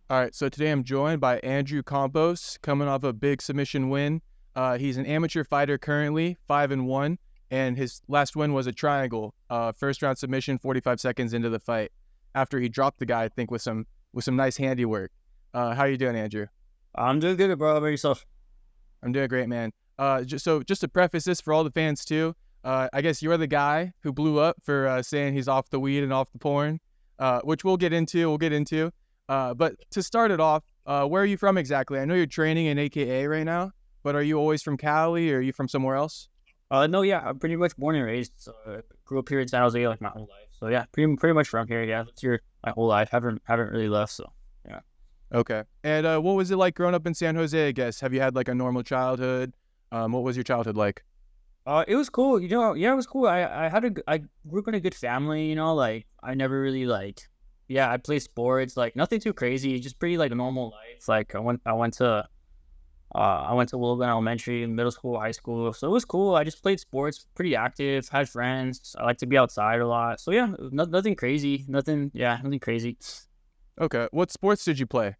All right, so today I'm joined by Andrew Campos, coming off a big submission win. He's an amateur fighter currently, 5-1, and his last win was a triangle, first round submission, 45 seconds into the fight, after he dropped the guy, I think, with some nice handiwork. How you doing, Andrew? I'm doing good, bro. How about yourself? I'm doing great, man. Just to preface this for all the fans too, I guess you're the guy who blew up for saying he's off the weed and off the porn, which we'll get into. But to start it off, where are you from exactly? I know you're training in AKA right now, but are you always from Cali or are you from somewhere else? No, yeah, I'm pretty much born and raised. So, grew up here in San Jose like my whole life. So yeah, pretty much from here. Yeah, lived here my whole life. Haven't really left. So yeah. Okay. And what was it like growing up in San Jose, I guess? Have you had like a normal childhood? What was your childhood like? It was cool. Yeah, it was cool. I grew up in a good family. Like I never really yeah, I played sports. Like nothing too crazy. Just pretty like a normal life. Like I went to Logan Elementary, middle school, high school. So it was cool. I just played sports, pretty active, had friends. I like to be outside a lot. So yeah, nothing crazy. Nothing crazy. Okay. What sports did you play?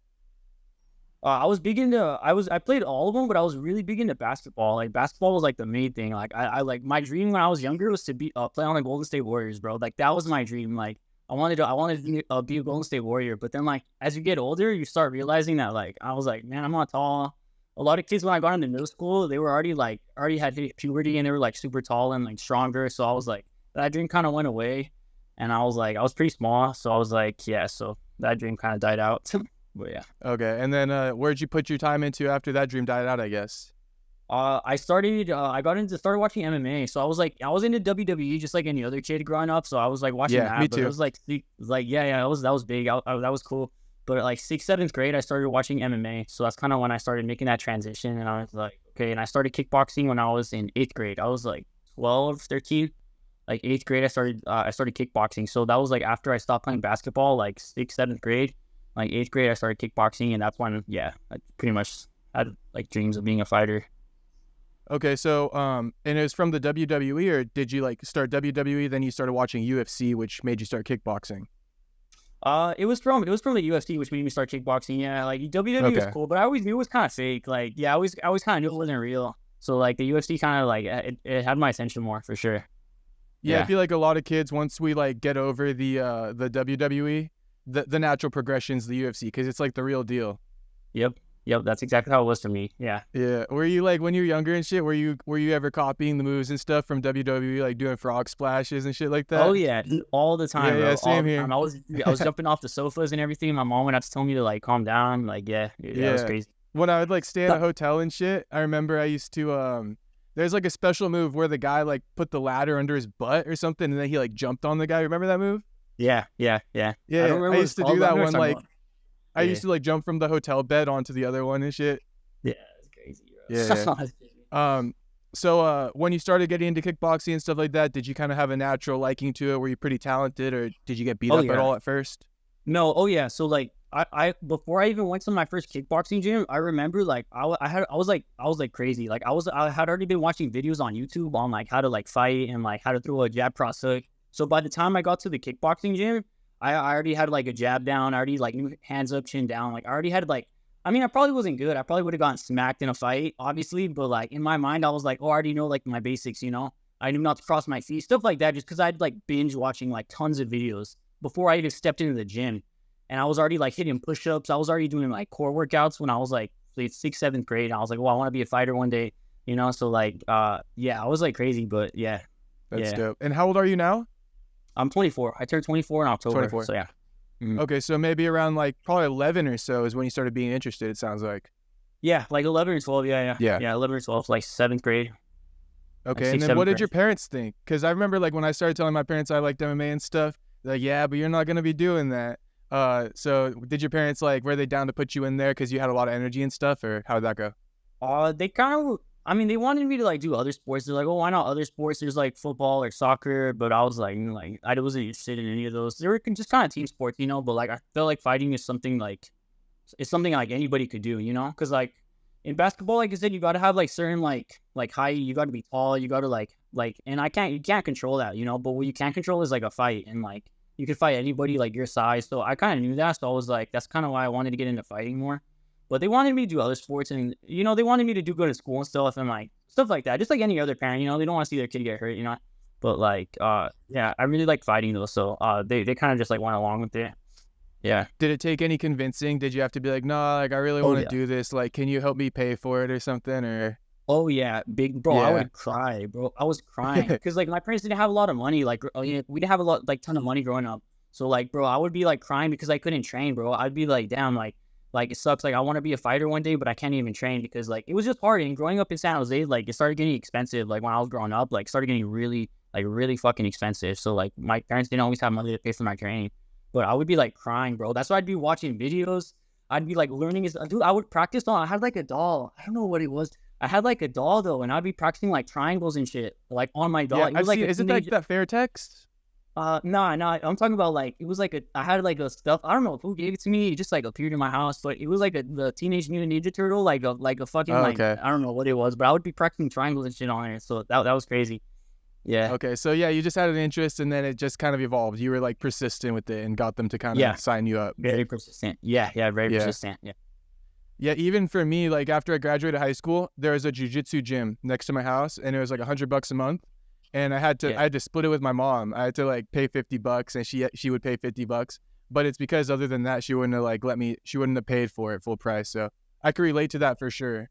I was big into, I played all of them, but I was really big into basketball. Like basketball was like the main thing. Like I like my dream when I was younger was to play on the Golden State Warriors, bro. Like that was my dream. Like I wanted to be a Golden State Warrior. But then like as you get older, you start realizing that like I was like, man, I'm not tall. A lot of kids when I got into middle school, they were already had hit puberty and they were like super tall and like stronger. So I was like, that dream kind of went away, and I was like, I was pretty small, so I was like, yeah. So that dream kind of died out. But yeah. Okay. And then where'd you put your time into after that dream died out, I guess? I started watching MMA. So I was into WWE just like any other kid growing up. So I was like watching Yeah, that, me but it too. was like, yeah, that was big. That was cool. But like sixth, seventh grade, I started watching MMA. So that's kind of when I started making that transition. And I was like, okay. And I started kickboxing when I was in eighth grade. I was like 12, 13. Like eighth grade, I started kickboxing. So that was like after I stopped playing basketball, like sixth, seventh grade. Like eighth grade, I started kickboxing, and that's when, yeah, I pretty much had like dreams of being a fighter. Okay, so and it was from the WWE, or did you like start WWE, then you started watching UFC, which made you start kickboxing? It was from the UFC, which made me start kickboxing. Yeah, like WWE was Okay. cool, but I always knew it was kind of fake. Like, yeah, I always kind of knew it wasn't real. So like the UFC kind of like it had my attention more for sure. Yeah, I Yeah. feel like a lot of kids once we like get over the WWE, the natural progression's the UFC because it's like the real deal. Yep. Yep. That's exactly how it was for me. Yeah. Yeah. Were you like when you were younger and shit? Were you ever copying the moves and stuff from WWE, like doing frog splashes and shit like Oh that? yeah, all the Yeah, time, yeah, bro. All same the here. time. I was jumping off the sofas and everything. My mom would have to tell me to like calm down. Like, yeah, that was Yeah. crazy. When I would like stay in a That- hotel and shit, I remember I used to there's like a special move where the guy like put the ladder under his butt or something and then he like jumped on the guy. Remember that move? Yeah, yeah, yeah. I Yeah, don't I remember what it's used to do called, but I that know what one you're talking like about. I Yeah, used to like jump from the hotel bed onto the other one and shit. yeah, that's crazy, Yeah, bro. yeah. That's crazy. So when you started getting into kickboxing and stuff like that, did you kind of have a natural liking to it? Were you pretty talented or did you get beat Oh up at yeah. all at first? No, oh yeah. So like I before I even went to my first kickboxing gym, I remember like I was like crazy. Like I had already been watching videos on YouTube on like how to like fight and like how to throw a jab cross hook. So by the time I got to the kickboxing gym, I already had like a jab down. I already like knew hands up, chin down. Like I already had like I mean I probably wasn't good. I probably would have gotten smacked in a fight, obviously, but like in my mind I was like, oh, I already know like my basics. I knew not to cross my feet, stuff like that, just because I'd like binge watching like tons of videos before I even stepped into the gym. And I was already like hitting push-ups. I was already doing like core workouts when I was like sixth, seventh grade. And I was like, well, I want to be a fighter one day. So like, yeah, I was like crazy, but yeah, That's yeah. dope. And how old are you now? I'm 24. I turned 24 in October. 24. So yeah. Mhm. Okay, so maybe around like probably 11 or so is when you started being interested, it sounds like. Yeah, like 11 or 12. Yeah, yeah. Yeah. Yeah, 11 or 12, like seventh grade, like Okay, and sixth, then what seventh did your grade. parents think? Because I remember like when I started telling my parents I liked MMA and stuff, they're like, yeah, but you're not gonna be doing that. So did your parents like were they down to put you in there because you had a lot of energy and stuff, or how did that go? They kind of, I mean, they wanted me to like do other sports. They're like, oh, why not other sports? There's like football or soccer, but I was like I wasn't interested in any of those. They were just kind of team sports. But like I felt like fighting is something like it's something like anybody could do. Because like in basketball, like I said, you got to have like certain like height. You got to be tall. You got to and you can't control that. But what you can control is like a fight and like you could fight anybody like your size. So I kind of knew that. So I was like, that's kind of why I wanted to get into fighting more. But they wanted me to do other sports, and they wanted me to do good at school and stuff, and like stuff like that. Just like any other parent, they don't want to see their kid get hurt, But like, yeah, I really like fighting though. So they kind of just like went along with it. Yeah. Did it take any convincing? Did you have to be like, nah, like I really Oh want to yeah. do this. Like, can you help me pay for it or something? Or Oh yeah, big bro. I yeah. would cry, bro. I was crying because like my parents didn't have a lot of money. Like, we didn't have a lot, like, ton of money growing up. So like, bro, I would be like crying because I couldn't train, bro. I'd be like, damn, like it sucks. Like I want to be a fighter one day, but I can't even train because like it was just hard. And growing up in San Jose, like it started getting expensive. Like when I was growing up, like started getting really fucking expensive. So like my parents didn't always have money to pay for my training, but I would be like crying, bro. That's why I'd be watching videos. I'd be like learning his dude. I would practice on. I had like a doll. I don't know what it was. I had like a doll though, and I'd be practicing like triangles and shit, like on my doll. Yeah, It I've was like seen. a Is it like teenage. that fair text? Nah. I'm talking about like it was like I had like a stuff. I don't know who gave it to me. It just like appeared in my house, but it was like the Teenage Mutant Ninja Turtle, like a fucking Oh, like okay. I don't know what it was, but I would be practicing triangles and shit on it. So that was crazy. Yeah, Okay, so yeah, you just had an interest, and then it just kind of evolved. You were like persistent with it, and got them to kind yeah, of sign you up. very persistent. Yeah, very Yeah. persistent. Yeah, Yeah, even for me, like after I graduated high school, there was a jujitsu gym next to my house, and it was like $100 a month. And I had yeah. to split it with my mom. I had to like pay $50, and she would pay $50. But it's because other than that, she wouldn't have like she wouldn't have paid for it full price. So I could relate to that for sure.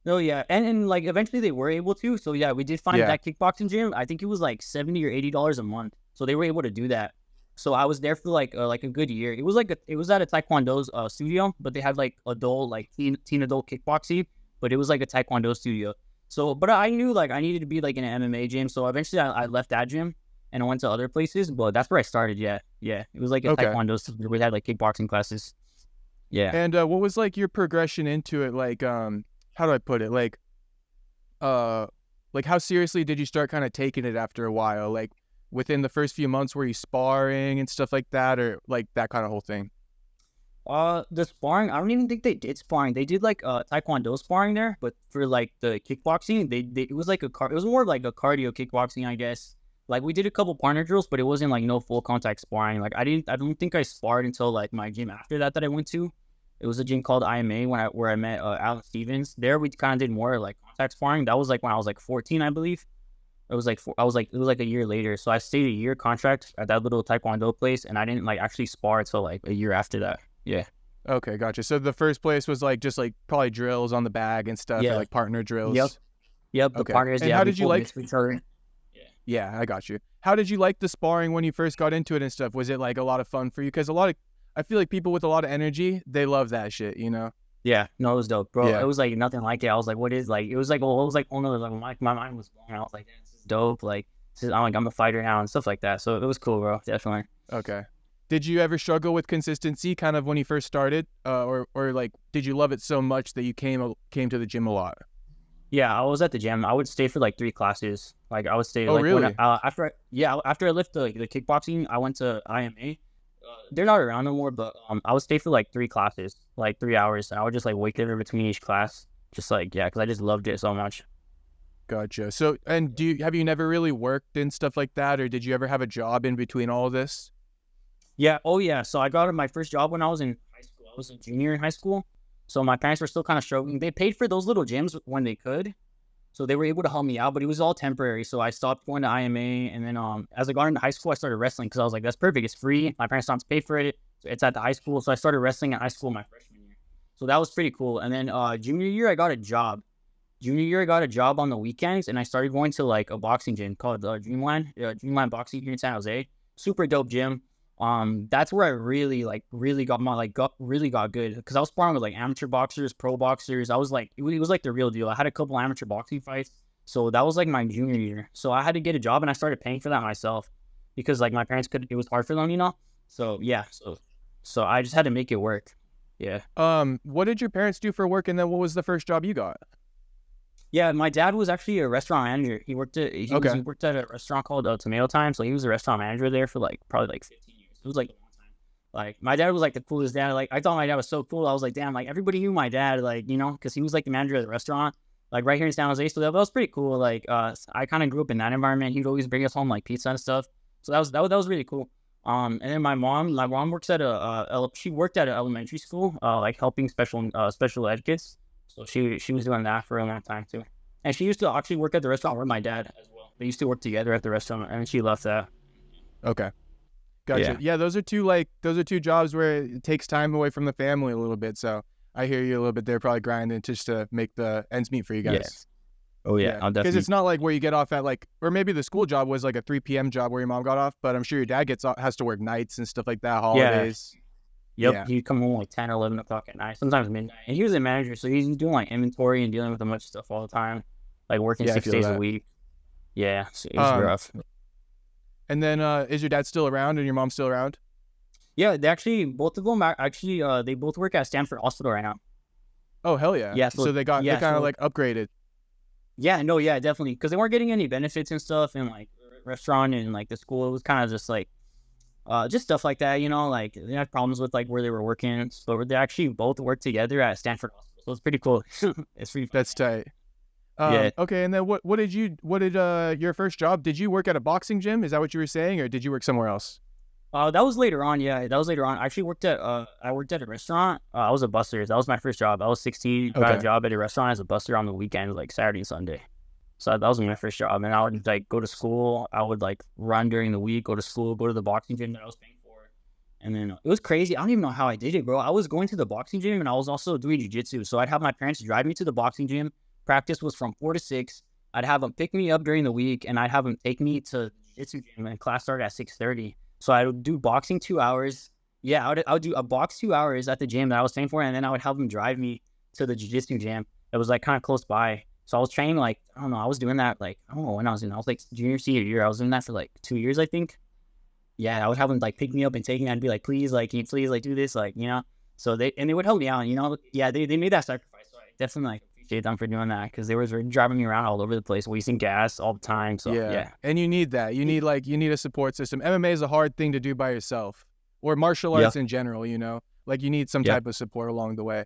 No, yeah, and like eventually they were able to. So yeah, we did find Yeah. that kickboxing gym. I think it was like $70 or $80 a month. So they were able to do that. So I was there for like a good year. It was it was at a taekwondo's studio, but they had like adult like teen adult kickboxing, but it was like a taekwondo studio. So, but I knew like I needed to be like in an MMA gym. So eventually I left that gym and I went to other places. But that's where I started. Yeah. It was like a Okay. taekwondo studio. We had like kickboxing classes. Yeah. And what was like your progression into it? Like, how do I put it? Uh, like how seriously did you start kind of taking it after a while? Like within the first few months, were you sparring and stuff like that, or like that kind of whole thing? The sparring, I don't even think they did sparring. They did like taekwondo sparring there, but for like the kickboxing, it was like it was more like a cardio kickboxing, I guess. Like we did a couple partner drills, but it wasn't like no full contact sparring. Like I don't think I sparred until like my gym after that I went to. It was a gym called IMA where I met Alan Stevens. There we kind of did more like contact sparring. That was like when I was like 14, I believe. It was like a year later. So I stayed a year contract at that little taekwondo place, and I didn't like actually spar until like a year after that. Yeah. Okay, gotcha. So the first place was like just like probably drills on the bag and stuff, or Yeah. like partner drills. Yep. Yep. The Okay. partners. And Yeah. how We did you pulled like? mitts for each other. Yeah. Yeah, I got you. How did you like the sparring when you first got into it and stuff? Was it like a lot of fun for you? Because I feel like people with a lot of energy, they love that shit, you know? Yeah. No, it was dope, bro. Yeah. It was like nothing like it. I was like, what is like? It was like, oh, it was like, oh no, like my mind was blown. I was like, this is dope. Like, I'm a fighter now and stuff like that. So it was cool, bro. Definitely. Okay. Did you ever struggle with consistency kind of when you first started? Or like, did you love it so much that you came to the gym a lot? Yeah, I was at the gym. I would stay for like 3 classes. Like I would stay. Oh, Like really? after I left the kickboxing, I went to IMA. They're not around no more, but I would stay for like 3 classes, like 3 hours, and I would just like wake up in between each class, just like because I just loved it so much. Gotcha. So, and have you never really worked and stuff like that, or did you ever have a job in between all of this? Yeah. Oh yeah. So I got my first job when I was in high school. I was a junior in high school, so my parents were still kind of struggling. They paid for those little gyms when they could, so they were able to help me out, but it was all temporary. So I stopped going to IMA, and then as I got into high school, I started wrestling because I was like, that's perfect. It's free. My parents don't have to pay for it. So it's at the high school. So I started wrestling at high school my freshman year. So that was pretty cool. And then junior year, I got a job. Junior year, I got a job on the weekends, and I started going to like a boxing gym called Dreamland Boxing here in San Jose. Super dope gym. That's where I really got good because I was sparring with like amateur boxers, pro boxers. I was like, it was like the real deal. I had a couple amateur boxing fights, so that was like my junior year. So I had to get a job, and I started paying for that myself because like my parents could. It was hard for them. So yeah, so I just had to make it work. Yeah. What did your parents do for work, and then what was the first job you got? Yeah, my dad was actually a restaurant manager. He worked at he worked at a restaurant called Tomato Time. So he was a restaurant manager there for like probably like 15 years. It was like a long time. Like my dad was like the coolest dad. Like I thought my dad was so cool. I was like, damn, like everybody knew my dad, like because he was like the manager of the restaurant, like right here in San Jose. So that was pretty cool. Like I kind of grew up in that environment. He'd always bring us home like pizza and stuff. So that was really cool. And then my mom works at she worked at an elementary school, like helping special ed kids. So she was doing that for a long time too. And she used to actually work at the restaurant with my dad as well. They used to work together at the restaurant, and she left that. Okay. Gotcha. Yeah, those are two jobs where it takes time away from the family a little bit. So I hear you a little bit there, probably grinding just to make the ends meet for you guys. Yes. Oh yeah, I'll Because definitely. it's not like where you get off at like, or maybe the school job was like a 3 p.m. job where your mom got off, but I'm sure your dad has to work nights and stuff like that, holidays. Yep, Yeah. he'd come home like 10 or 11 o'clock at night, sometimes midnight. And he was a manager, so he's doing like inventory and dealing with a bunch of stuff all the time, like working Yeah, I 6 feel days a that. week. Yeah, so it's Um, rough. and then is your dad still around and your mom still around? Yeah, they actually, both of them are actually, they both work at Stanford Hospital right now. Oh hell yeah. Yeah, So they kind of like upgraded. yeah, no, yeah, definitely, because they weren't getting any benefits and stuff, and like restaurant and like the school, it was kind of just like, just stuff like that, you know, like they had problems with like where they were working, so they actually both work together at Stanford Hospital, so it's pretty cool. It's pretty fun. That's tight. Yeah. Okay, and then what did your first job? Did you work at a boxing gym? Is that what you were saying, or did you work somewhere else? That was later on. Yeah, that was later on. I actually worked at I worked at a restaurant. I was a busser. That was my first job. I was 16. Got a Okay. job at a restaurant as a busser on the weekends, like Saturday and Sunday. So that was my first job. And I would like go to school. I would like run during the week, go to school, go to the boxing gym that I was paying for. And then it was crazy. I don't even know how I did it, bro. I was going to the boxing gym and I was also doing jiu-jitsu. So I'd have my parents drive me to the boxing gym. Practice was from 4 to 6. I'd have them pick me up during the week and I'd have them take me to the jiu-jitsu gym, and class started at 6:30. So I would do boxing 2 hours. Yeah, I would do a box 2 hours at the gym that I was paying for, and then I would have them drive me to the jiu-jitsu gym. It was like kind of close by. So I was training like, I don't know, I was doing that like, I don't know when I was like junior, senior year. I was doing that for like 2 years, I think. Yeah, I would have them like pick me up and take me. I'd be like, please, like, can you please like do this? Like, you know? So they would help me out, you know? Yeah, they made that sacrifice. So I definitely like appreciate them for doing that, because they were driving me around all over the place, wasting gas all the time. So yeah. And you need that. You need a support system. MMA is a hard thing to do by yourself, or martial Yep. arts in general. You know, like you need some Yep. type of support along the way.